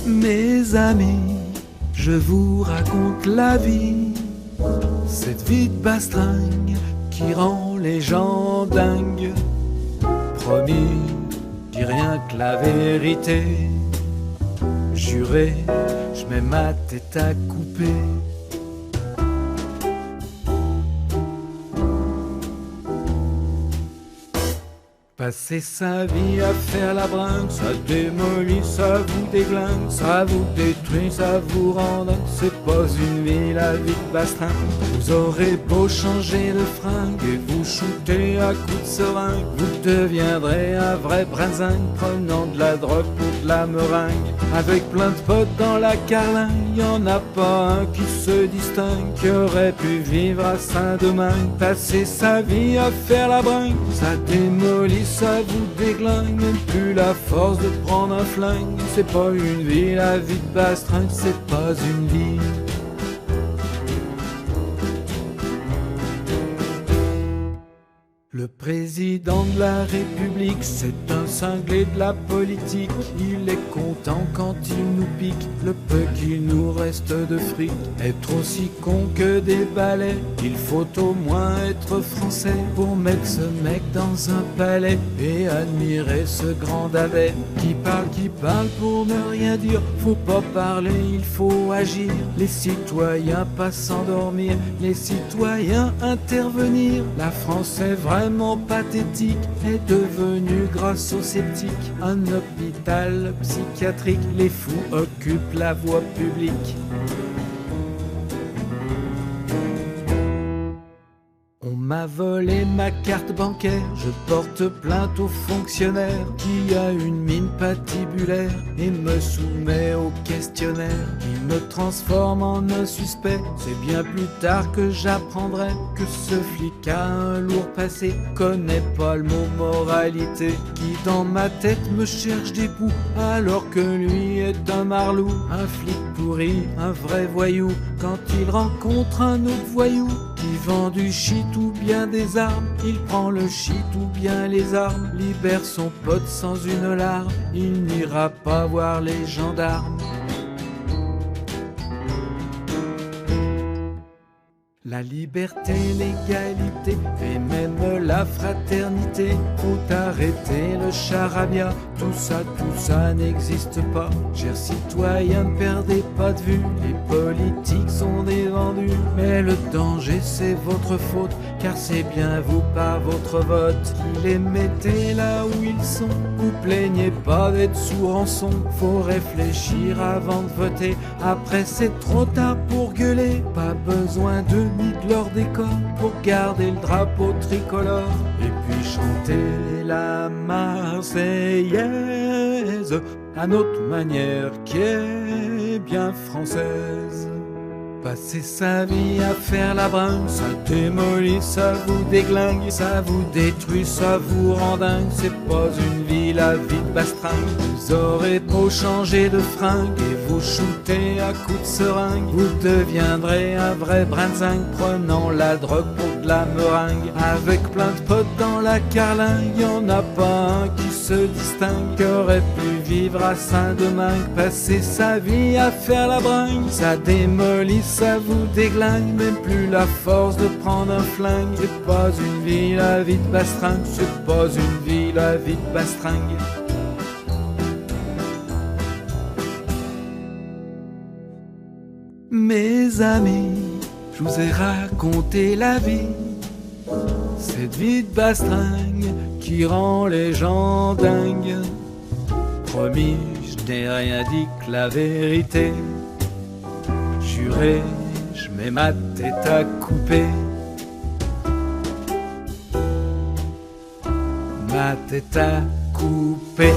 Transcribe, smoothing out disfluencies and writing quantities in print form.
Mes amis, je vous raconte la vie, cette vie de bastringue qui rend les gens dingues. Promis, dis rien que la vérité. Juré, je mets ma tête à couper. Passer sa vie à faire la bringue, ça démolit, ça vous déglingue, ça vous détruit, ça vous rend dingue. C'est pas une vie, la vie de bastringue. Vous aurez beau changer de fringue et vous shooter à coups de seringue, vous deviendrez un vrai brinzingue, prenant de la drogue pour de la meringue. Avec plein de potes dans la carlingue, y'en a pas un qui se distingue, qui aurait pu vivre à Saint-Domingue. Passer sa vie à faire la bringue, ça démolit, ça vous déglingue, même plus la force de prendre un flingue. C'est pas une vie, la vie de bastringue, c'est pas une vie. Le président de la République, c'est un cinglé de la politique. Il est content quand il nous pique le peu qu'il nous reste de fric. Être aussi con que des balais, il faut au moins être français pour mettre ce mec dans un palais et admirer ce grand Davet qui parle pour ne rien dire. Faut pas parler, il faut agir. Les citoyens pas s'endormir, les citoyens intervenir. La France est vraiment pathétique, est devenue grâce aux sceptiques un hôpital psychiatrique. Les fous occupent la voie publique. On m'a volé ma carte bancaire, je porte plainte au fonctionnaire qui a une mine patibulaire et me soumet au questionnaire. Il me transforme en un suspect, c'est bien plus tard que j'apprendrai que ce flic a un lourd passé, connaît pas le mot moralité, qui dans ma tête me cherche des poux alors que lui est un marlou, un flic pourri, un vrai voyou. Quand il rencontre un autre voyou qui vend du shit ou bien des armes, il prend le shit ou bien les armes, libère son pote sans une larme, il n'ira pas voir les gendarmes. La liberté, l'égalité et même la fraternité, faut arrêter le charabia, tout ça n'existe pas. Chers citoyens, ne perdez pas de vue, les politiques sont des vendus, mais le danger c'est votre faute, car c'est bien vous par votre vote qui les mettez là où ils sont. Vous plaignez pas d'être sous rançon, faut réfléchir avant de voter, après c'est trop tard pour gueuler, pas besoin de de leur décor pour garder le drapeau tricolore et puis chanter la Marseillaise à notre manière qui est bien française. Passer sa vie à faire la bringue, ça démolit, ça vous déglingue, ça vous détruit, ça vous rend dingue. C'est pas une vie, la vie de bastringue. Vous aurez beau changer de fringue et vous shooter à coups de seringue, vous deviendrez un vrai brinzingue, prenant la drogue pour de la meringue. Avec plein de potes dans la carlingue, y'en a pas un qui se distingue, qui aurait pu vivre à Saint-Domingue. Passer sa vie à faire la bringue, ça démolit, ça vous déglingue, même plus la force de prendre un flingue. C'est pas une vie, la vie de bastringue, c'est pas une vie, la vie de bastringue. Mes amis, je vous ai raconté la vie, cette vie de bastringue qui rend les gens dingues. Promis, je n'ai rien dit que la vérité. Juré, je mets ma tête à couper. Ma tête à couper.